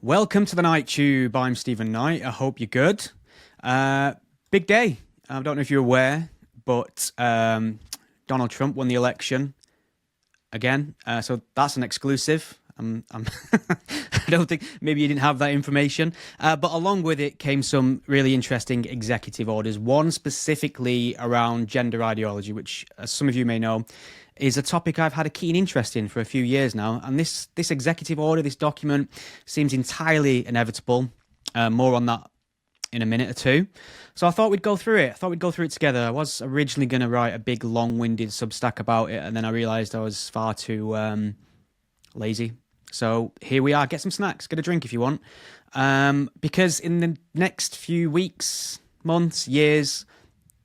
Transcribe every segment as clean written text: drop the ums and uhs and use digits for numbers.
Welcome to the Night Tube. I'm Stephen Knight. I hope you're good. Big day. I don't know if you're aware, but Donald Trump won the election again. So that's an exclusive. I don't think maybe you didn't have that information. But along with it came some really interesting executive orders. One specifically around gender ideology, which, as some of you may know, is a topic I've had a keen interest in for a few years now. And this executive order, this document, seems entirely inevitable. More on that in a minute or two. So I thought we'd go through it. I thought we'd go through it together. I was originally going to write a big, long-winded Substack about it, and then I realised I was far too lazy. So here we are. Get some snacks. Get a drink if you want. Because in the next few weeks, months, years,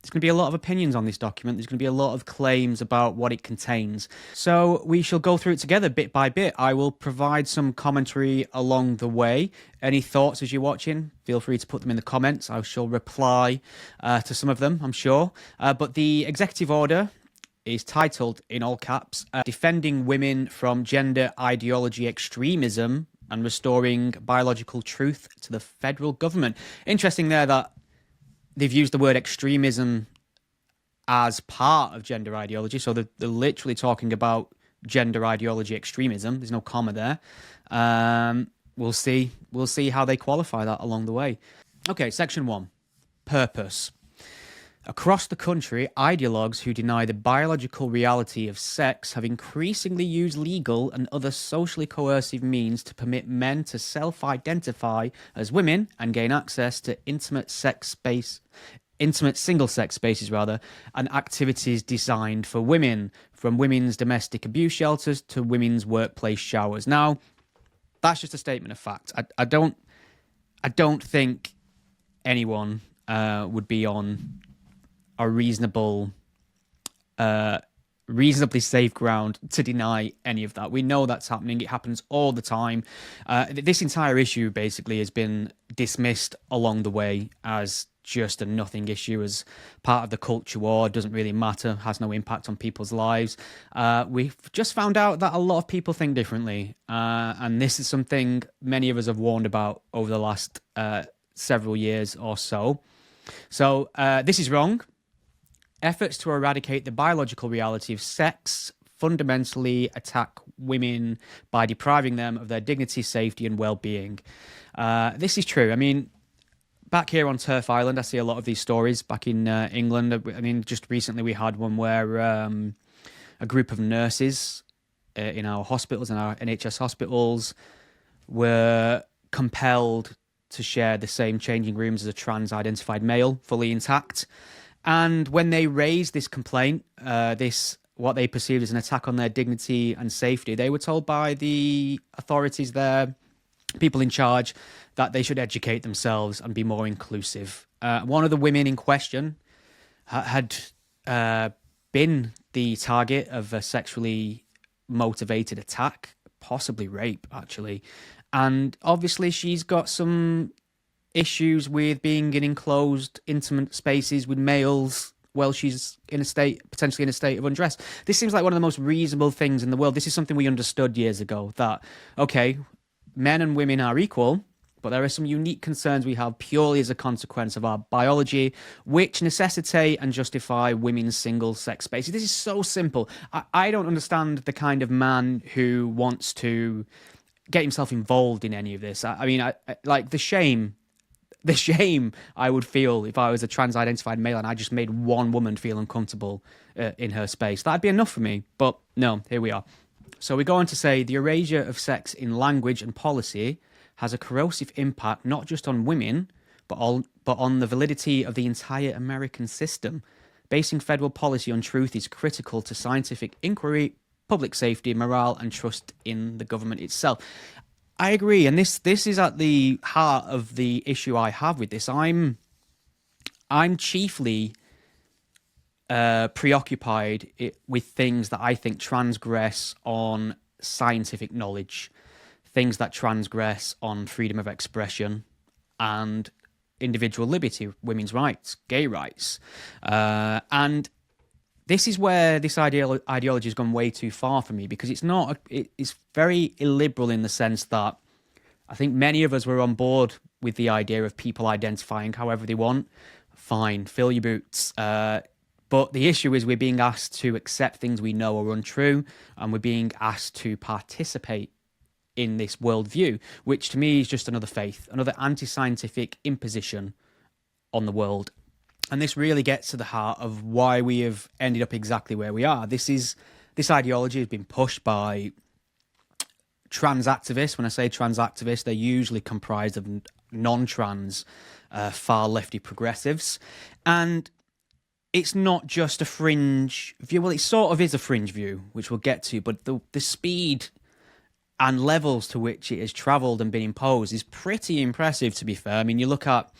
there's going to be a lot of opinions on this document. There's going to be a lot of claims about what it contains. So we shall go through it together bit by bit. I will provide some commentary along the way. Any thoughts as you're watching, feel free to put them in the comments. I shall reply to some of them, I'm sure. But the executive order is titled, in all caps, Defending Women from Gender Ideology Extremism and Restoring Biological Truth to the Federal Government. Interesting there that they've used the word extremism as part of gender ideology. So they're literally talking about gender ideology extremism. There's no comma there. We'll see how they qualify that along the way. Okay, section 1, purpose. Across the country, ideologues who deny the biological reality of sex have increasingly used legal and other socially coercive means to permit men to self-identify as women and gain access to intimate single-sex spaces, and activities designed for women, from women's domestic abuse shelters to women's workplace showers. Now, that's just a statement of fact. I don't think anyone would be on a reasonably safe ground to deny any of that. We know that's happening. It happens all the time. This entire issue basically has been dismissed along the way as just a nothing issue, as part of the culture war. It doesn't really matter, has no impact on people's lives. We've just found out that a lot of people think differently. And this is something many of us have warned about over the last several years or so. So this is wrong. Efforts to eradicate the biological reality of sex fundamentally attack women by depriving them of their dignity, safety, and well-being. This is true. I mean, back here on Turf Island, I see a lot of these stories. Back in England, I mean, just recently we had one where a group of nurses in our hospitals, in our NHS hospitals, were compelled to share the same changing rooms as a trans-identified male, fully intact. And when they raised this complaint, what they perceived as an attack on their dignity and safety, they were told by the authorities there, people in charge, that they should educate themselves and be more inclusive. One of the women in question had been the target of a sexually motivated attack, possibly rape, actually. And obviously she's got some issues with being in enclosed, intimate spaces with males while she's potentially in a state of undress. This seems like one of the most reasonable things in the world. This is something we understood years ago, that, okay, men and women are equal, but there are some unique concerns we have purely as a consequence of our biology, which necessitate and justify women's single-sex spaces. This is so simple. I don't understand the kind of man who wants to get himself involved in any of this. I mean, like the shame I would feel if I was a trans-identified male and I just made one woman feel uncomfortable in her space. That'd be enough for me. But no, here we are. So we go on to say, the erasure of sex in language and policy has a corrosive impact not just on women, but on the validity of the entire American system. Basing federal policy on truth is critical to scientific inquiry, public safety, morale, and trust in the government itself. I agree, and this is at the heart of the issue I have with this. I'm chiefly preoccupied with things that I think transgress on scientific knowledge, things that transgress on freedom of expression and individual liberty, women's rights, gay rights, and this is where this ideology has gone way too far for me, because it's very illiberal in the sense that I think many of us were on board with the idea of people identifying however they want. Fine, fill your boots. But the issue is we're being asked to accept things we know are untrue, and we're being asked to participate in this worldview, which to me is just another faith, another anti scientific imposition on the world. And this really gets to the heart of why we have ended up exactly where we are. This ideology has been pushed by trans activists. When I say trans activists, they're usually comprised of non-trans, far lefty progressives. And it's not just a fringe view. Well, it sort of is a fringe view, which we'll get to, but the speed and levels to which it has travelled and been imposed is pretty impressive, to be fair. I mean, you look at,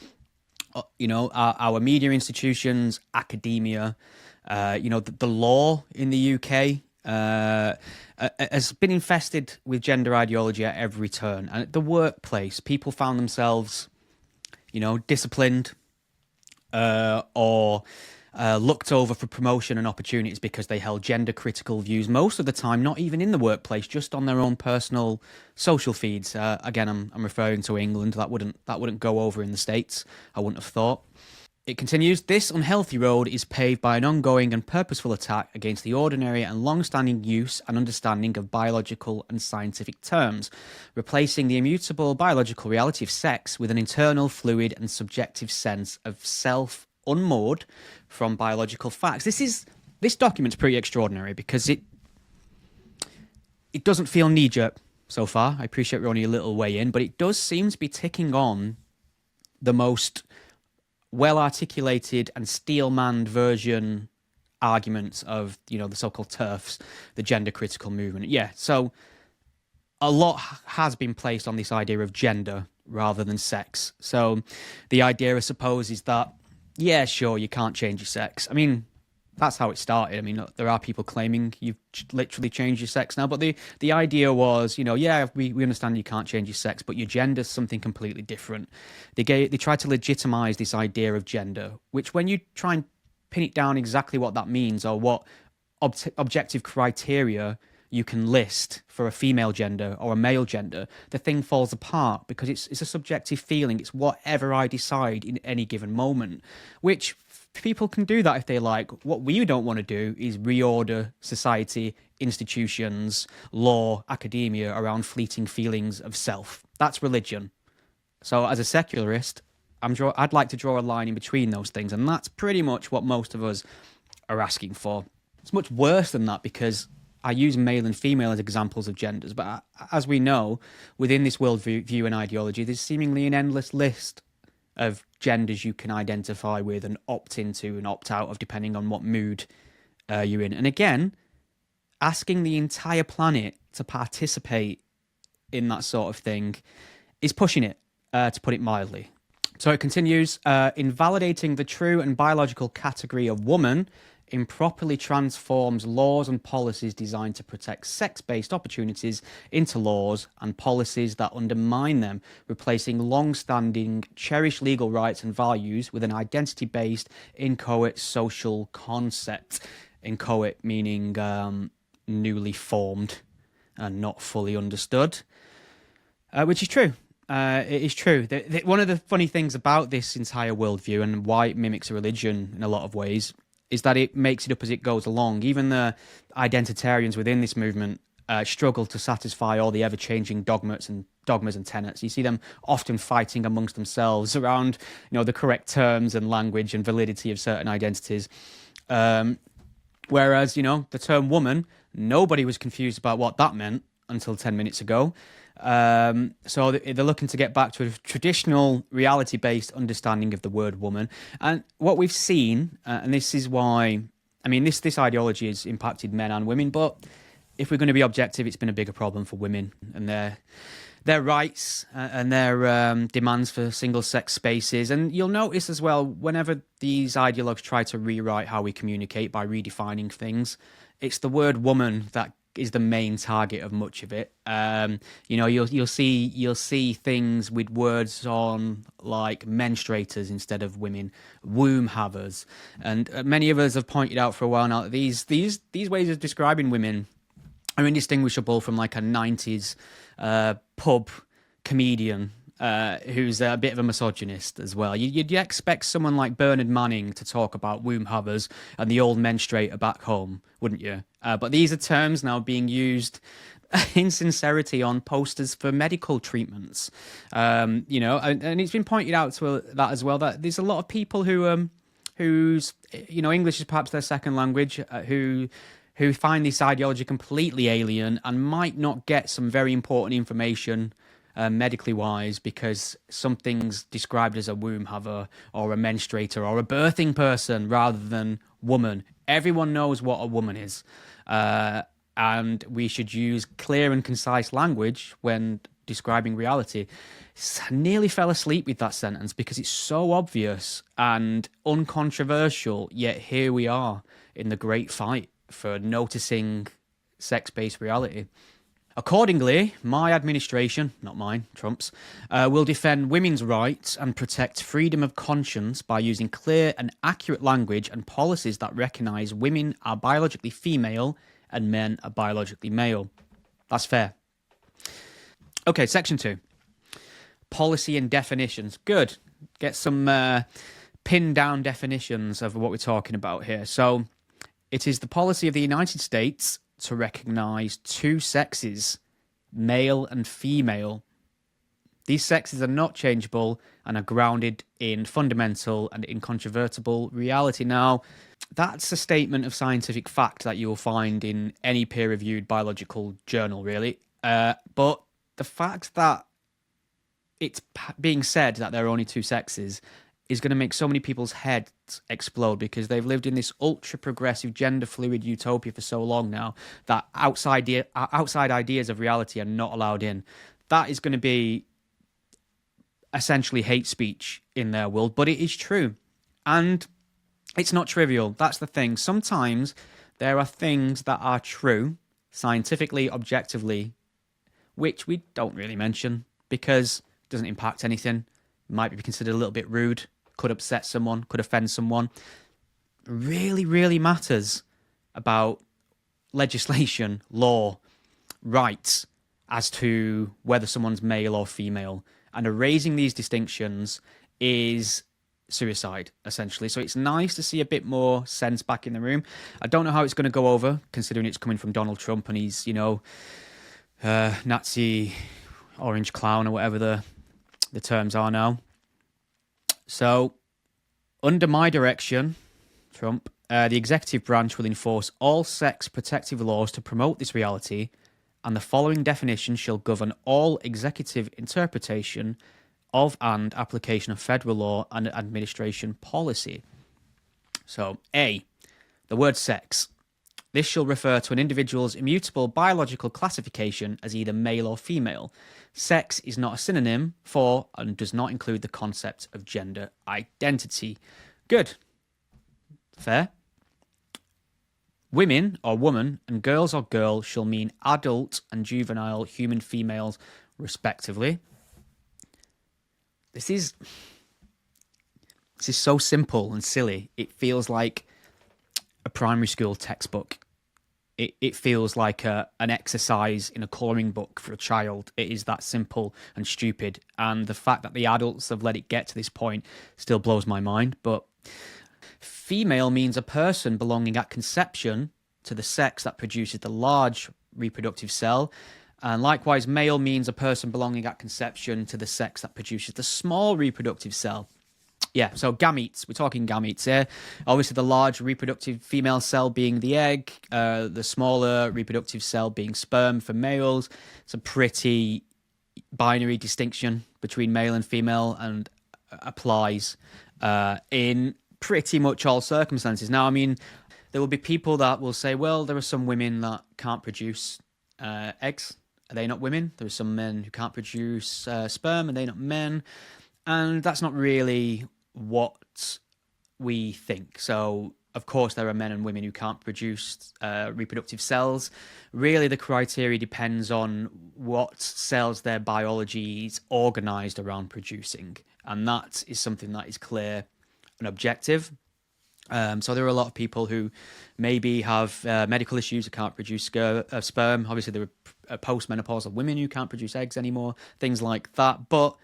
our media institutions, academia, the law in the UK has been infested with gender ideology at every turn. And at the workplace, people found themselves, disciplined or looked over for promotion and opportunities because they held gender critical views, most of the time not even in the workplace, just on their own personal social feeds. Again, I'm referring to England. That wouldn't go over in the States, I wouldn't have thought. It continues, this unhealthy road is paved by an ongoing and purposeful attack against the ordinary and long-standing use and understanding of biological and scientific terms, replacing the immutable biological reality of sex with an internal, fluid and subjective sense of self unmoored from biological facts. This document's pretty extraordinary because it doesn't feel knee-jerk so far. I appreciate we're only a little way in, but it does seem to be ticking on the most well-articulated and steel-manned version arguments of, the so-called TERFs, the gender-critical movement. Yeah, so a lot has been placed on this idea of gender rather than sex. So the idea, I suppose, is that yeah, sure, you can't change your sex. I mean, that's how it started. I mean, there are people claiming you've literally changed your sex now, but the idea was, we understand you can't change your sex, but your gender's something completely different. They tried to legitimize this idea of gender, which when you try and pin it down exactly what that means or what objective criteria you can list for a female gender or a male gender, the thing falls apart because it's a subjective feeling. It's whatever I decide in any given moment, which people can do that if they like. What we don't want to do is reorder society, institutions, law, academia around fleeting feelings of self. That's religion. So as a secularist, I'd like to draw a line in between those things, and that's pretty much what most of us are asking for. It's much worse than that because I use male and female as examples of genders, but as we know, within this worldview and ideology, there's seemingly an endless list of genders you can identify with and opt into and opt out of, depending on what mood you're in. And again, asking the entire planet to participate in that sort of thing is pushing it, to put it mildly. So it continues, invalidating the true and biological category of woman improperly transforms laws and policies designed to protect sex-based opportunities into laws and policies that undermine them, replacing long-standing, cherished legal rights and values with an identity-based, inchoate social concept. Inchoate meaning newly formed and not fully understood, which is true. It is true. One of the funny things about this entire worldview and why it mimics a religion in a lot of ways is that it makes it up as it goes along. Even the identitarians within this movement struggle to satisfy all the ever-changing dogmas and tenets. You see them often fighting amongst themselves around, the correct terms and language and validity of certain identities. Whereas, the term woman, nobody was confused about what that meant until 10 minutes ago. So they're looking to get back to a traditional reality-based understanding of the word woman. And what we've seen, and this is why, this ideology has impacted men and women, but if we're going to be objective, it's been a bigger problem for women and their rights and their demands for single-sex spaces. And you'll notice as well, whenever these ideologues try to rewrite how we communicate by redefining things, it's the word woman that is the main target of much of it. You'll see things with words on like menstruators instead of women, womb havers, and many of us have pointed out for a while now that these ways of describing women are indistinguishable from like a 90s pub comedian who's a bit of a misogynist as well. You'd expect someone like Bernard Manning to talk about womb havers and the old menstruator back home, wouldn't you? But these are terms now being used in sincerity on posters for medical treatments. And it's been pointed out to that as well, that there's a lot of people whose English is perhaps their second language, who find this ideology completely alien and might not get some very important information medically wise because something's described as a womb haver or a menstruator or a birthing person rather than woman. Everyone knows what a woman is. And we should use clear and concise language when describing reality. I nearly fell asleep with that sentence because it's so obvious and uncontroversial, yet here we are in the great fight for noticing sex-based reality. Accordingly, my administration, not mine, Trump's, will defend women's rights and protect freedom of conscience by using clear and accurate language and policies that recognise women are biologically female and men are biologically male. That's fair. Okay, section 2. Policy and definitions. Good. Get some pinned down definitions of what we're talking about here. So, it is the policy of the United States to recognise two sexes, male and female. These sexes are not changeable and are grounded in fundamental and incontrovertible reality. Now, that's a statement of scientific fact that you'll find in any peer-reviewed biological journal, really. But the fact that it's being said that there are only two sexes is going to make so many people's heads explode because they've lived in this ultra-progressive, gender-fluid utopia for so long now that outside ideas of reality are not allowed in. That is going to be essentially hate speech in their world, but it is true. And it's not trivial. That's the thing. Sometimes there are things that are true, scientifically, objectively, which we don't really mention because it doesn't impact anything. Might be considered a little bit rude, could upset someone, could offend someone. Really, really matters about legislation, law, rights as to whether someone's male or female. And erasing these distinctions is suicide, essentially. So it's nice to see a bit more sense back in the room. I don't know how it's going to go over, considering it's coming from Donald Trump and he's, Nazi orange clown or whatever the terms are now. So, under my direction, Trump, the executive branch will enforce all sex protective laws to promote this reality, and the following definition shall govern all executive interpretation of and application of federal law and administration policy. So, A, the word sex. This shall refer to an individual's immutable biological classification as either male or female. Sex is not a synonym for and does not include the concept of gender identity. Good. Fair. Women or woman and girls or girl shall mean adult and juvenile human females, respectively. This is so simple and silly. It feels like a primary school textbook. It feels like an exercise in a colouring book for a child. It is that simple and stupid. And the fact that the adults have let it get to this point still blows my mind. But female means a person belonging at conception to the sex that produces the large reproductive cell. And likewise, male means a person belonging at conception to the sex that produces the small reproductive cell. Yeah, so gametes, we're talking gametes here. Obviously, the large reproductive female cell being the egg, the smaller reproductive cell being sperm for males. It's a pretty binary distinction between male and female and applies in pretty much all circumstances. Now, I mean, there will be people that will say, well, there are some women that can't produce eggs. Are they not women? There are some men who can't produce sperm. Are they not men? And that's not really what we think. So, of course, there are men and women who can't produce reproductive cells. Really, the criteria depends on what cells their biology is organised around producing. And that is something that is clear and objective. So there are a lot of people who maybe have medical issues who can't produce sperm. Obviously, there are postmenopausal women who can't produce eggs anymore, things like that. But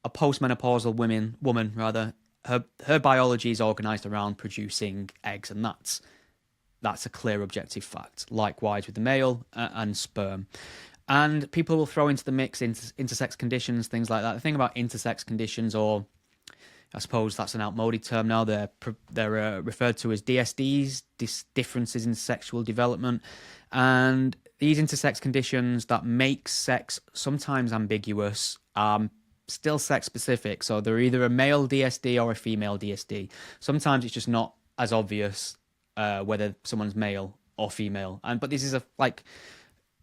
a postmenopausal woman rather, her biology is organized around producing eggs, and that's a clear objective fact. Likewise with the male and sperm. And people will throw into the mix intersex conditions, things like that. The thing about intersex conditions, or I suppose that's an outmoded term now, they're referred to as DSDs, differences in sexual development. And these intersex conditions that make sex sometimes ambiguous, still sex specific. So they're either a male DSD or a female DSD. Sometimes it's just not as obvious whether someone's male or female. But this is a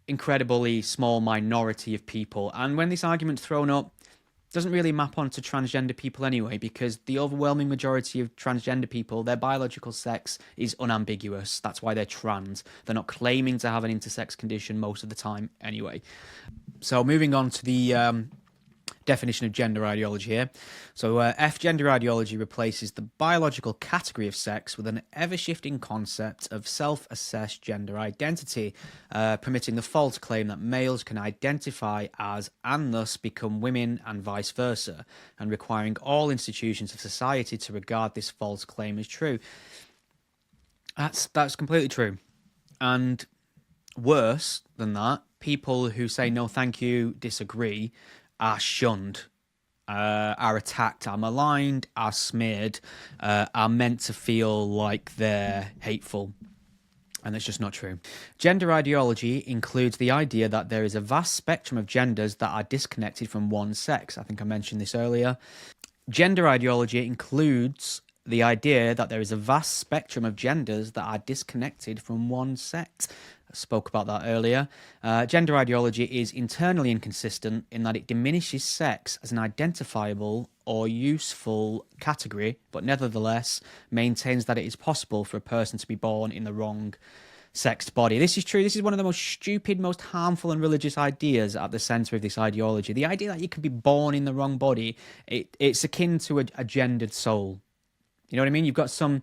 incredibly small minority of people. And when this argument's thrown up, it doesn't really map onto transgender people anyway, because the overwhelming majority of transgender people, their biological sex is unambiguous. That's why they're trans. They're not claiming to have an intersex condition most of the time anyway. So moving on to the definition of gender ideology here. So F gender ideology replaces the biological category of sex with an ever-shifting concept of self-assessed gender identity, permitting the false claim that males can identify as and thus become women and vice versa, and requiring all institutions of society to regard this false claim as true. That's completely true. And worse than that, people who say no thank you, disagree, are shunned, are attacked, are maligned, are smeared, are meant to feel like they're hateful. And that's just not true. Gender ideology includes the idea that there is a vast spectrum of genders that are disconnected from one sex. I think I mentioned this earlier. Gender ideology includes the idea that there is a vast spectrum of genders that are disconnected from one sex. I spoke about that earlier. Gender ideology is internally inconsistent in that it diminishes sex as an identifiable or useful category, but nevertheless maintains that it is possible for a person to be born in the wrong sexed body. This is true. This is one of the most stupid, most harmful and religious ideas at the centre of this ideology. The idea that you can be born in the wrong body, it's akin to a gendered soul. You know what I mean? You've got some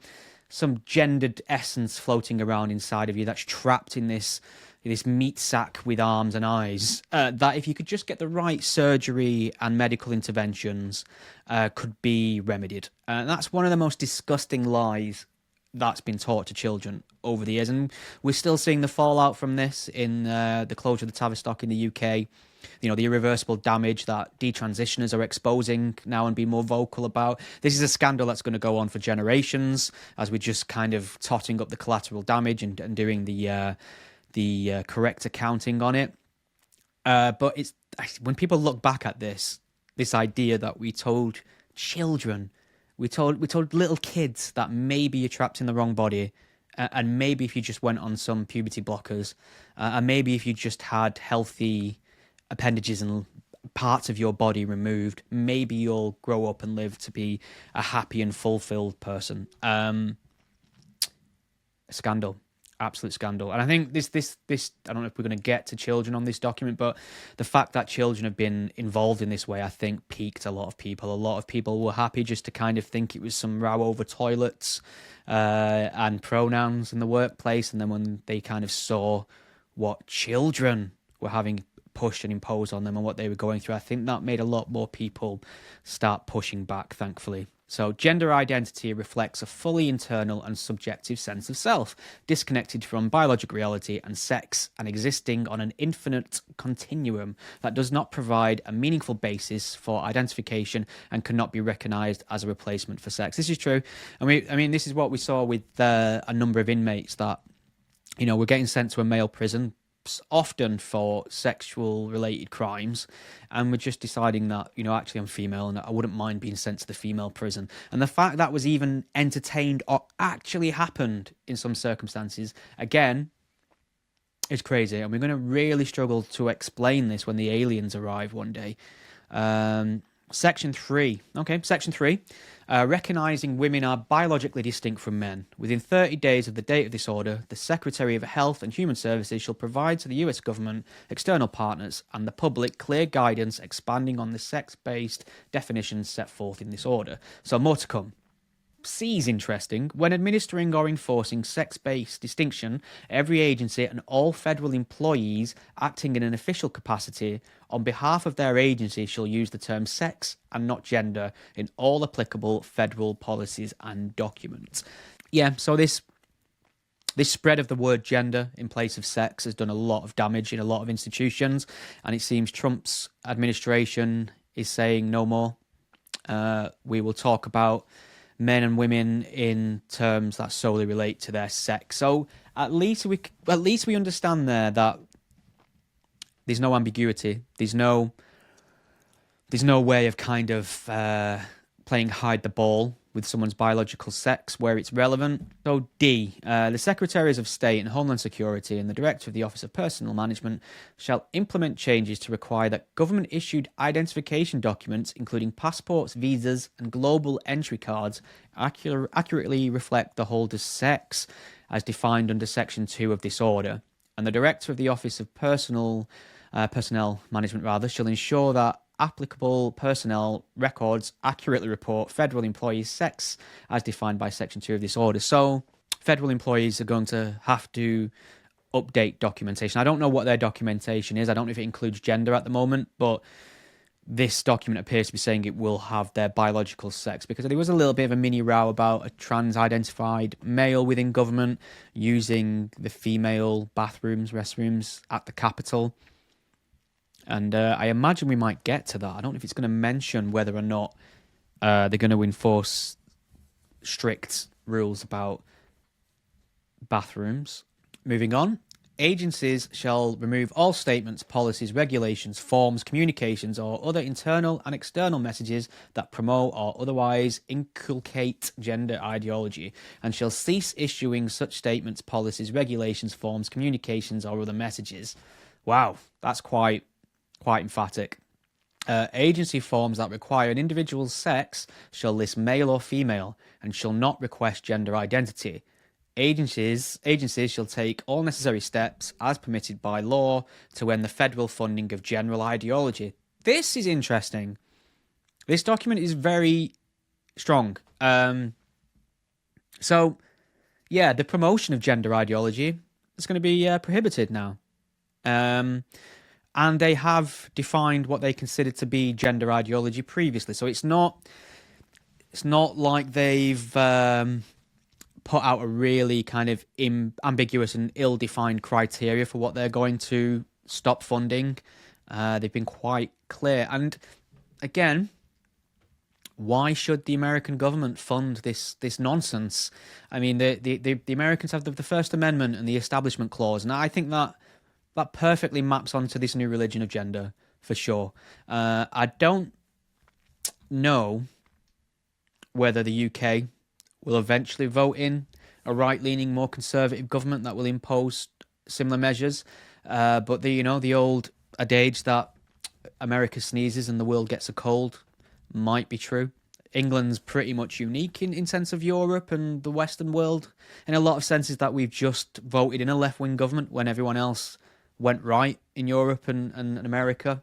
gendered essence floating around inside of you that's trapped in this meat sack with arms and eyes, that if you could just get the right surgery and medical interventions, could be remedied. And that's one of the most disgusting lies that's been taught to children over the years. And we're still seeing the fallout from this in the closure of the Tavistock in the UK. You know, the irreversible damage that detransitioners are exposing now and being more vocal about. This is a scandal that's going to go on for generations, as we're just kind of totting up the collateral damage and doing the correct accounting on it. But it's when people look back at this idea that we told children, we told little kids that maybe you're trapped in the wrong body, and maybe if you just went on some puberty blockers, and maybe if you just had healthy appendages and parts of your body removed, maybe you'll grow up and live to be a happy and fulfilled person. A scandal, absolute scandal. And I think this I don't know if we're going to get to children on this document, but the fact that children have been involved in this way, I think, piqued a lot of people. A lot of people were happy just to kind of think it was some row over toilets and pronouns in the workplace, and then when they kind of saw what children were having pushed and imposed on them and what they were going through, I think that made a lot more people start pushing back, thankfully. So gender identity reflects a fully internal and subjective sense of self, disconnected from biologic reality and sex, and existing on an infinite continuum that does not provide a meaningful basis for identification and cannot be recognised as a replacement for sex. This is true. I mean, this is what we saw with a number of inmates that, you know, were getting sent to a male prison, often for sexual related crimes, and we're just deciding that, you know, actually I'm female and I wouldn't mind being sent to the female prison. And the fact that was even entertained or actually happened in some circumstances, again, is crazy. And we're going to really struggle to explain this when the aliens arrive one day. Section 3. Okay, Section 3. Recognising women are biologically distinct from men. Within 30 days of the date of this order, the Secretary of Health and Human Services shall provide to the US government, external partners, and the public clear guidance expanding on the sex-based definitions set forth in this order. So more to come. C is interesting. When administering or enforcing sex-based distinction, every agency and all federal employees acting in an official capacity on behalf of their agency shall use the term sex and not gender in all applicable federal policies and documents. Yeah, so this spread of the word gender in place of sex has done a lot of damage in a lot of institutions, and it seems Trump's administration is saying no more. We will talk about men and women in terms that solely relate to their sex. So at least we understand there that there's no ambiguity. There's no way of kind of playing hide the ball with someone's biological sex where it's relevant. So D, the Secretaries of State and Homeland Security and the Director of the Office of Personnel Management shall implement changes to require that government-issued identification documents, including passports, visas, and global entry cards, accurately reflect the holder's sex as defined under Section 2 of this order. And the Director of the Office of Personnel Management shall ensure that applicable personnel records accurately report federal employees' sex as defined by Section 2 of this order. So federal employees are going to have to update documentation. I don't know what their documentation is. I don't know if it includes gender at the moment, but this document appears to be saying it will have their biological sex, because there was a little bit of a mini row about a trans-identified male within government using the female restrooms at the Capitol. And I imagine we might get to that. I don't know if it's going to mention whether or not they're going to enforce strict rules about bathrooms. Moving on. Agencies shall remove all statements, policies, regulations, forms, communications, or other internal and external messages that promote or otherwise inculcate gender ideology, and shall cease issuing such statements, policies, regulations, forms, communications, or other messages. Wow, that's quite emphatic. Agency forms that require an individual's sex shall list male or female and shall not request gender identity. Agencies shall take all necessary steps as permitted by law to end the federal funding of general ideology. This is interesting. This document is very strong. So, yeah, the promotion of gender ideology is going to be prohibited now. And they have defined what they consider to be gender ideology previously. So it's not like they've put out a really kind of ambiguous and ill-defined criteria for what they're going to stop funding. They've been quite clear. And again, why should the American government fund this nonsense? I mean, the Americans have the First Amendment and the Establishment Clause, and I think that perfectly maps onto this new religion of gender, for sure. I don't know whether the UK will eventually vote in a right-leaning, more conservative government that will impose similar measures. But the old adage that America sneezes and the world gets a cold might be true. England's pretty much unique in sense of Europe and the Western world, in a lot of senses that we've just voted in a left-wing government when everyone else went right in Europe and America.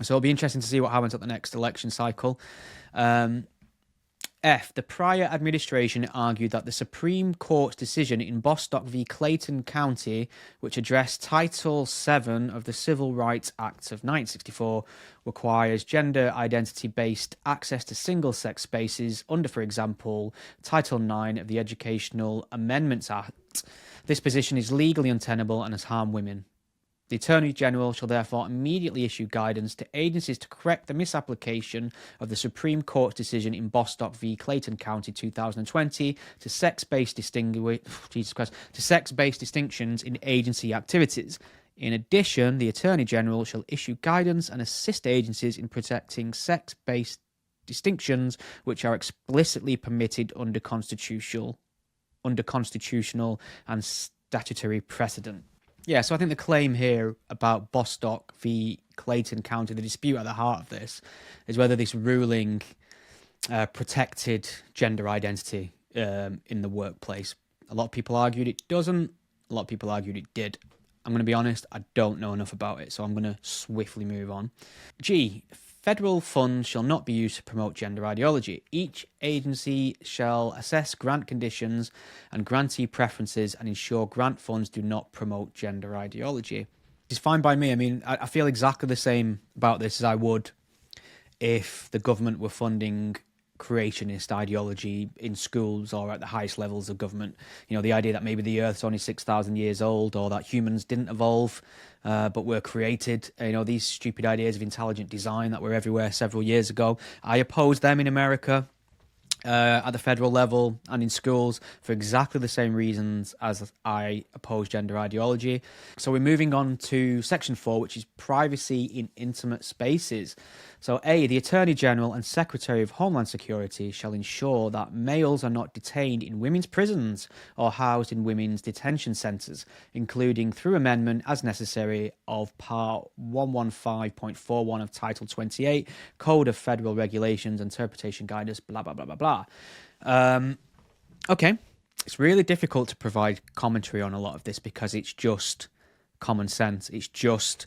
So it'll be interesting to see what happens at the next election cycle. F. The prior administration argued that the Supreme Court's decision in Bostock v. Clayton County, which addressed Title VII of the Civil Rights Act of 1964, requires gender identity-based access to single-sex spaces under, for example, Title IX of the Educational Amendments Act. This position is legally untenable and has harmed women. The Attorney General shall therefore immediately issue guidance to agencies to correct the misapplication of the Supreme Court's decision in Bostock v. Clayton County 2020 to sex-based distinctions in agency activities. In addition, the Attorney General shall issue guidance and assist agencies in protecting sex-based distinctions which are explicitly permitted under constitutional and statutory precedent. Yeah, so I think the claim here about Bostock v. Clayton County, the dispute at the heart of this, is whether this ruling protected gender identity in the workplace. A lot of people argued it doesn't. A lot of people argued it did. I'm going to be honest, I don't know enough about it, so I'm going to swiftly move on. G. Federal funds shall not be used to promote gender ideology. Each agency shall assess grant conditions and grantee preferences and ensure grant funds do not promote gender ideology. It's fine by me. I mean, I feel exactly the same about this as I would if the government were funding creationist ideology in schools or at the highest levels of government. You know, the idea that maybe the Earth's only 6,000 years old, or that humans didn't evolve but were created. You know, these stupid ideas of intelligent design that were everywhere several years ago. I opposed them in America at the federal level and in schools for exactly the same reasons as I oppose gender ideology. So we're moving on to section 4, which is privacy in intimate spaces. So A, the Attorney General and Secretary of Homeland Security shall ensure that males are not detained in women's prisons or housed in women's detention centres, including through amendment as necessary of Part 115.41 of Title 28, Code of Federal Regulations, Interpretation Guidance, blah, blah, blah, blah, blah. Okay, it's really difficult to provide commentary on a lot of this because it's just common sense. It's just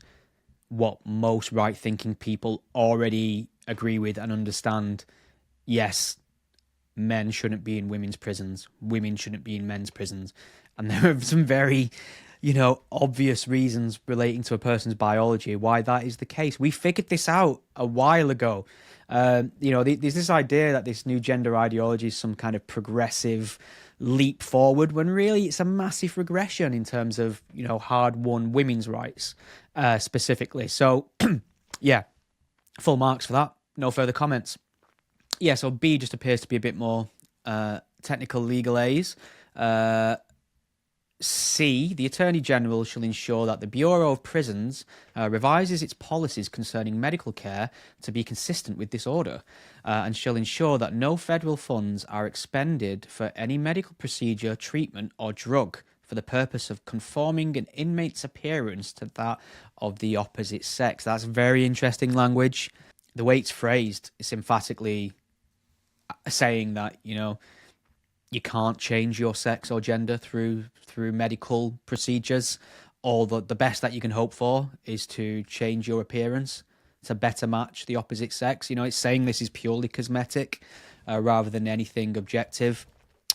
what most right-thinking people already agree with and understand. Yes, men shouldn't be in women's prisons. Women shouldn't be in men's prisons. And there are some very, obvious reasons relating to a person's biology why that is the case. We figured this out a while ago. There's this idea that this new gender ideology is some kind of progressive leap forward, when really it's a massive regression in terms of, hard-won women's rights, specifically. So, yeah, full marks for that. No further comments. Yeah, so B just appears to be a bit more technical legalese. C, the Attorney General shall ensure that the Bureau of Prisons revises its policies concerning medical care to be consistent with this order, and shall ensure that no federal funds are expended for any medical procedure, treatment, or drug for the purpose of conforming an inmate's appearance to that of the opposite sex. That's very interesting language. The way it's phrased, it's emphatically saying that, you can't change your sex or gender through medical procedures, or the best that you can hope for is to change your appearance to better match the opposite sex. It's saying this is purely cosmetic rather than anything objective,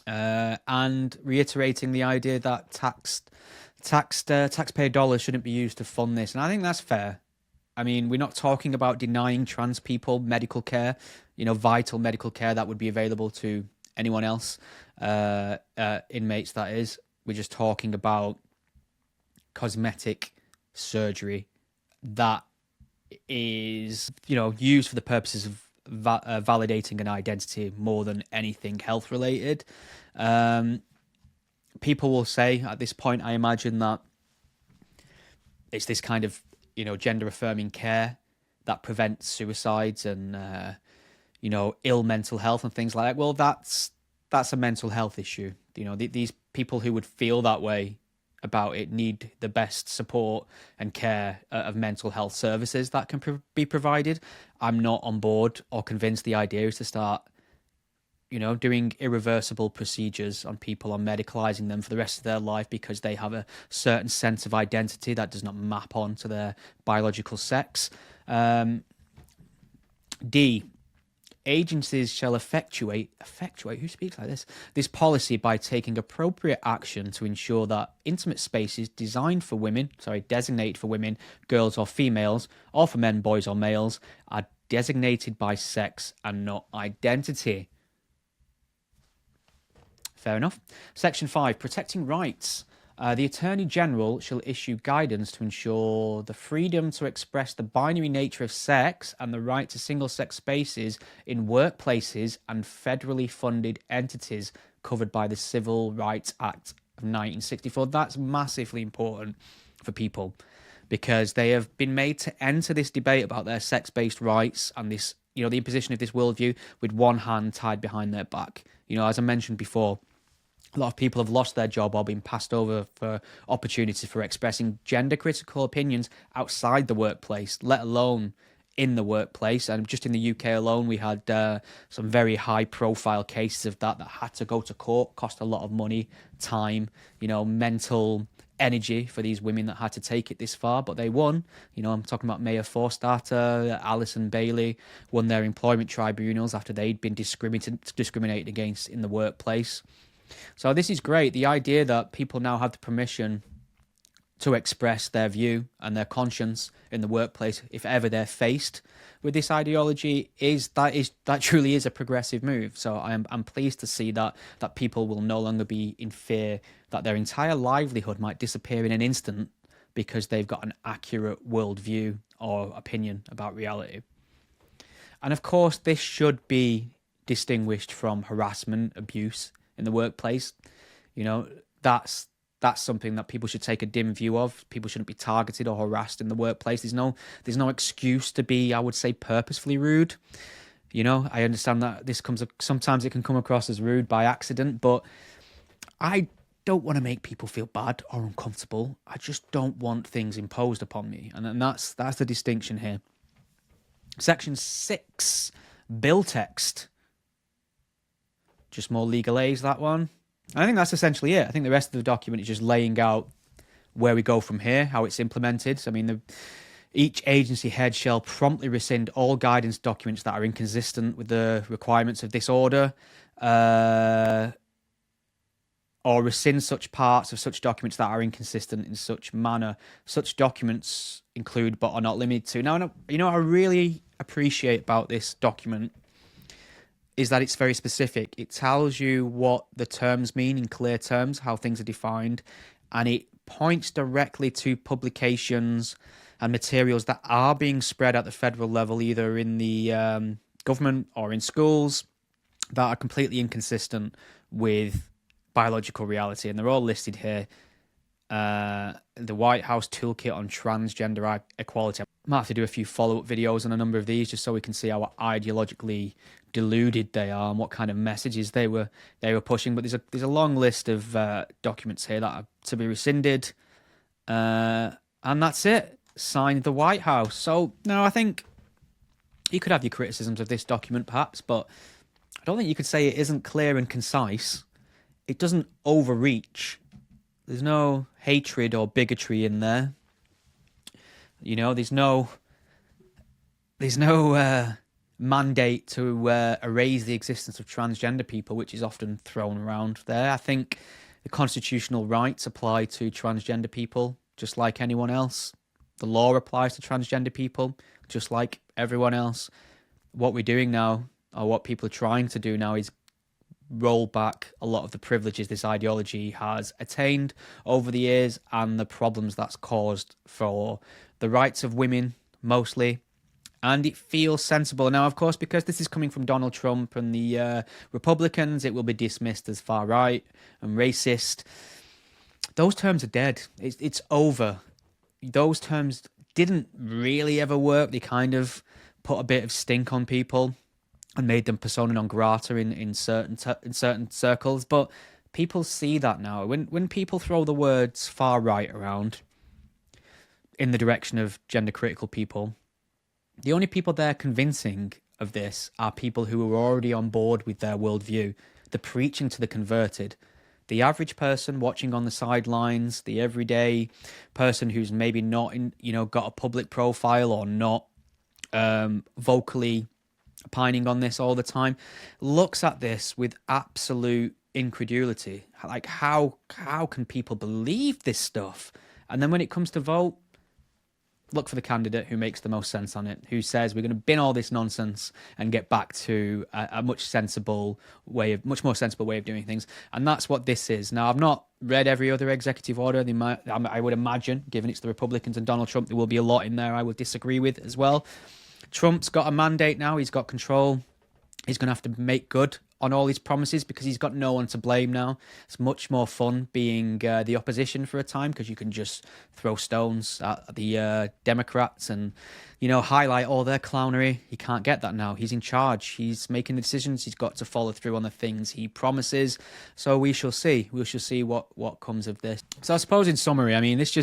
and reiterating the idea that taxpayer dollars shouldn't be used to fund this. And I think that's fair. I mean, we're not talking about denying trans people medical care, vital medical care that would be available to anyone else, inmates that is. We're just talking about cosmetic surgery that is, used for the purposes of validating an identity more than anything health related. People will say at this point, I imagine, that it's this kind of, gender affirming care that prevents suicides and, ill mental health and things like that. Well, that's a mental health issue. These people who would feel that way about it need the best support and care of mental health services that can be provided. I'm not on board or convinced the idea is to start, doing irreversible procedures on people, on medicalizing them for the rest of their life because they have a certain sense of identity that does not map onto their biological sex. D, agencies shall effectuate, who speaks like this policy by taking appropriate action to ensure that intimate spaces designated for women, girls or females, or for men, boys or males, are designated by sex and not identity. Fair enough. Section 5, protecting rights. The Attorney General shall issue guidance to ensure the freedom to express the binary nature of sex and the right to single-sex spaces in workplaces and federally funded entities covered by the Civil Rights Act of 1964. That's massively important for people because they have been made to enter this debate about their sex-based rights and this, the imposition of this worldview with one hand tied behind their back. As I mentioned before, a lot of people have lost their job or been passed over for opportunities for expressing gender-critical opinions outside the workplace, let alone in the workplace. And just in the UK alone, we had some very high-profile cases of that had to go to court, cost a lot of money, time, mental energy for these women that had to take it this far, but they won. You know, I'm talking about Mayor Forstater, Alison Bailey, won their employment tribunals after they'd been discriminated against in the workplace. So this is great. The idea that people now have the permission to express their view and their conscience in the workplace if ever they're faced with this ideology that truly is a progressive move. So I'm pleased to see that people will no longer be in fear that their entire livelihood might disappear in an instant because they've got an accurate worldview or opinion about reality. And of course, this should be distinguished from harassment, abuse in the workplace. You know, that's something that people should take a dim view of. People shouldn't be targeted or harassed in the workplace. There's no excuse to be, I would say, purposefully rude. You know, I understand that sometimes it can come across as rude by accident, but I don't want to make people feel bad or uncomfortable. I just don't want things imposed upon me. And that's the distinction here. Section 6, bill text. Just more legalese, that one. I think that's essentially it. I think the rest of the document is just laying out where we go from here, how it's implemented. I mean, each agency head shall promptly rescind all guidance documents that are inconsistent with the requirements of this order, or rescind such parts of such documents that are inconsistent in such manner. Such documents include, but are not limited to. Now, you know what I really appreciate about this document is that it's very specific. It tells you what the terms mean in clear terms, how things are defined, and it points directly to publications and materials that are being spread at the federal level, either in the government or in schools, that are completely inconsistent with biological reality. And they're all listed here. The White House Toolkit on Transgender Equality. I might have to do a few follow-up videos on a number of these just so we can see how ideologically deluded they are and what kind of messages they were pushing. But there's a long list of documents here that are to be rescinded, and that's it. Signed the White House. So no, I think you could have your criticisms of this document perhaps, but I don't think you could say it isn't clear and concise. It doesn't overreach. There's no hatred or bigotry in there. You know, there's no mandate to erase the existence of transgender people, which is often thrown around there. I think the constitutional rights apply to transgender people just like anyone else. The law applies to transgender people just like everyone else. What we're doing now, or what people are trying to do now, is roll back a lot of the privileges this ideology has attained over the years and the problems that's caused for the rights of women mostly. And it feels sensible. Now, of course, because this is coming from Donald Trump and the Republicans, it will be dismissed as far right and racist. Those terms are dead. It's over. Those terms didn't really ever work. They kind of put a bit of stink on people and made them persona non grata in certain circles. But people see that now. When people throw the words far right around in the direction of gender critical people, the only people they're convincing of this are people who are already on board with their worldview. They're preaching to the converted. The average person watching on the sidelines, the everyday person who's maybe not got a public profile or not vocally pining on this all the time, looks at this with absolute incredulity. Like, how can people believe this stuff? And then when it comes to vote, look for the candidate who makes the most sense on it, who says we're going to bin all this nonsense and get back to a much more sensible way of doing things. And that's what this is. Now, I've not read every other executive order. I would imagine, given it's the Republicans and Donald Trump, there will be a lot in there I would disagree with as well. Trump's got a mandate now. He's got control. He's going to have to make good on all his promises because he's got no one to blame now. It's much more fun being the opposition for a time because you can just throw stones at the Democrats and, highlight all their clownery. He can't get that now. He's in charge. He's making the decisions. He's got to follow through on the things he promises. So we shall see. We shall see what comes of this. So I suppose in summary, I mean, this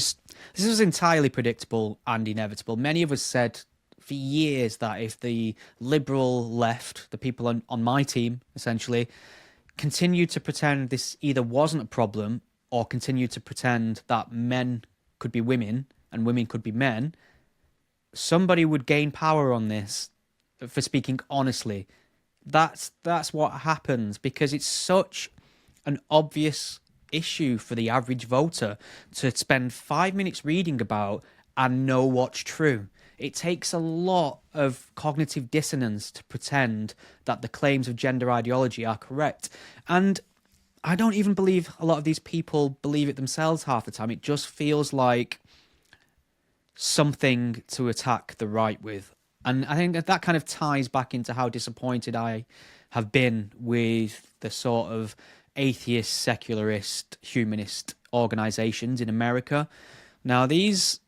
was entirely predictable and inevitable. Many of us said for years that if the liberal left, the people on my team, essentially, continued to pretend this either wasn't a problem or continue to pretend that men could be women and women could be men, somebody would gain power on this for speaking honestly. That's what happens, because it's such an obvious issue for the average voter to spend 5 minutes reading about and know what's true. It takes a lot of cognitive dissonance to pretend that the claims of gender ideology are correct. And I don't even believe a lot of these people believe it themselves half the time. It just feels like something to attack the right with. And I think that kind of ties back into how disappointed I have been with the sort of atheist, secularist, humanist organizations in America. Now, these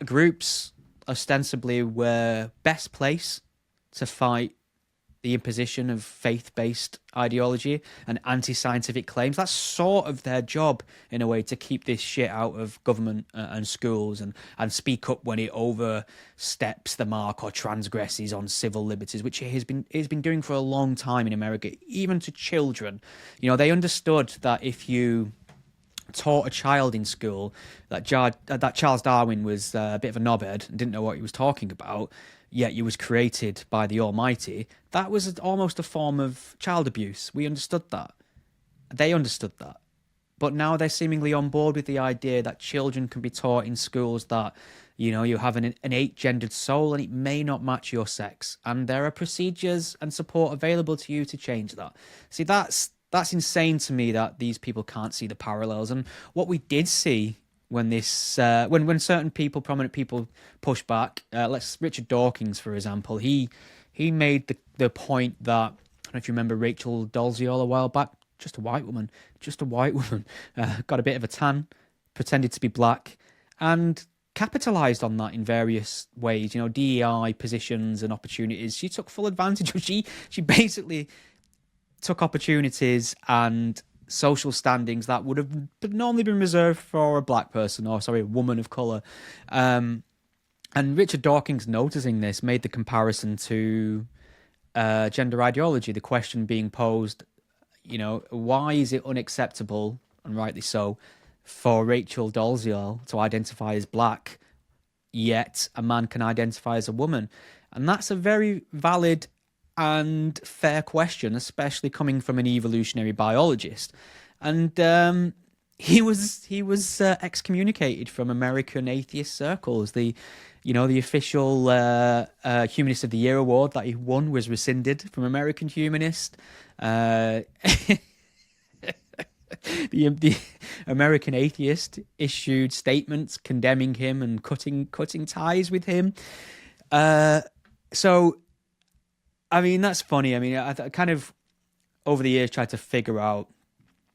groups ostensibly were best placed to fight the imposition of faith-based ideology and anti-scientific claims. That's sort of their job, in a way, to keep this shit out of government and schools, and speak up when it oversteps the mark or transgresses on civil liberties, which it has been doing for a long time in America, even to children. You know, they understood that if you taught a child in school that Charles Darwin was a bit of a knobhead and didn't know what he was talking about, yet he was created by the Almighty, that was almost a form of child abuse. We understood that. They understood that. But now they're seemingly on board with the idea that children can be taught in schools that, you know, you have an innate gendered soul and it may not match your sex. And there are procedures and support available to you to change that. See, that's insane to me, that these people can't see the parallels. And what we did see when this when certain people, prominent people, push back, Richard Dawkins, for example, he made the point that, I don't know if you remember Rachel Dolezal a while back, just a white woman, got a bit of a tan, pretended to be black, and capitalized on that in various ways. You know, DEI positions and opportunities. She took full advantage of. She basically took opportunities and social standings that would have normally been reserved for a black person, or a woman of color. And Richard Dawkins, noticing this, made the comparison to gender ideology. The question being posed, you know, why is it unacceptable, and rightly so, for Rachel Dolezal to identify as black, yet a man can identify as a woman? And that's a very valid and fair question, especially coming from an evolutionary biologist. And he was excommunicated from American atheist circles. The official Humanist of the Year award that he won was rescinded from American Humanist. The American Atheist issued statements condemning him and cutting ties with him. So, I mean, that's funny. I mean, I kind of, over the years, tried to figure out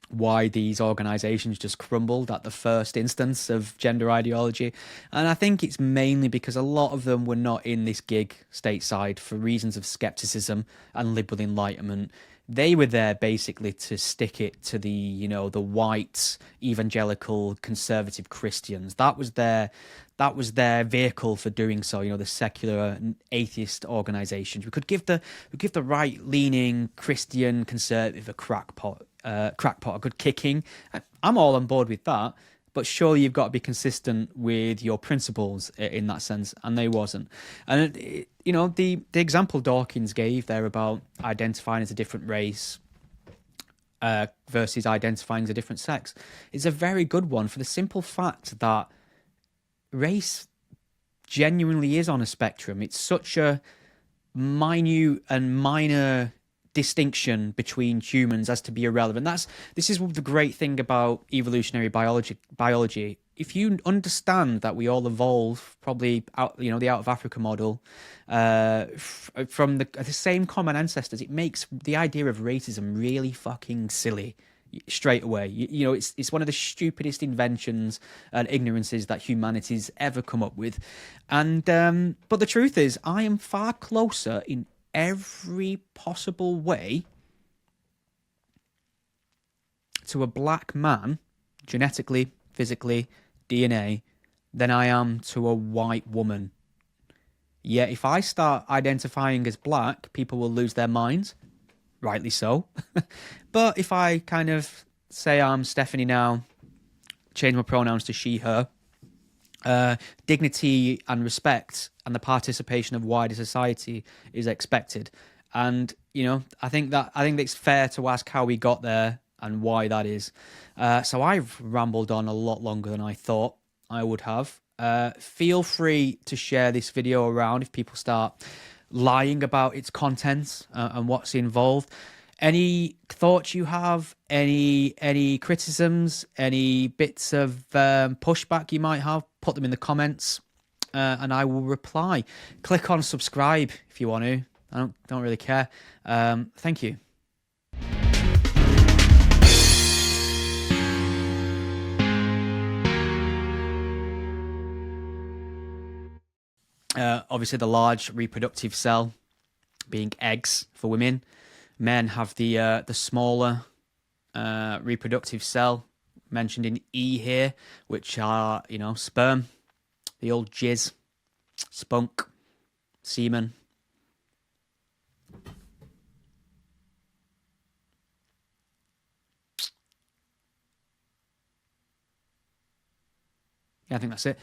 why these organizations just crumbled at the first instance of gender ideology. And I think it's mainly because a lot of them were not in this gig stateside for reasons of skepticism and liberal enlightenment. They were there basically to stick it to the white evangelical conservative Christians. That was their vehicle for doing so. You know, the secular atheist organizations. We could give the right leaning Christian conservative a crackpot, a good kicking. I'm all on board with that. But surely you've got to be consistent with your principles in that sense, and they wasn't. And the example Dawkins gave there about identifying as a different race versus identifying as a different sex is a very good one, for the simple fact that race genuinely is on a spectrum. It's such a minute and minor distinction between humans as to be irrelevant. This is the great thing about evolutionary biology. If you understand that we all evolve probably out, the out of Africa model, from the same common ancestors, it makes the idea of racism really fucking silly straight away. It's one of the stupidest inventions and ignorances that humanity's ever come up with. And but the truth is, I am far closer in every possible way to a black man, genetically, physically, DNA, than I am to a white woman. Yet if I start identifying as black, people will lose their minds, rightly so. But if I kind of say I'm Stephanie now, change my pronouns to she, her. Dignity and respect and the participation of wider society is expected. And I think it's fair to ask how we got there and why that is. So I've rambled on a lot longer than I thought I would have. Feel free to share this video around if people start lying about its contents and what's involved. Any thoughts you have, any criticisms, any bits of pushback you might have, put them in the comments and I will reply. Click on subscribe if you want to. I don't really care. Thank you. Obviously, the large reproductive cell being eggs for women. Men have the smaller reproductive cell mentioned in E here, which are sperm, the old jizz, spunk, semen. Yeah, I think that's it.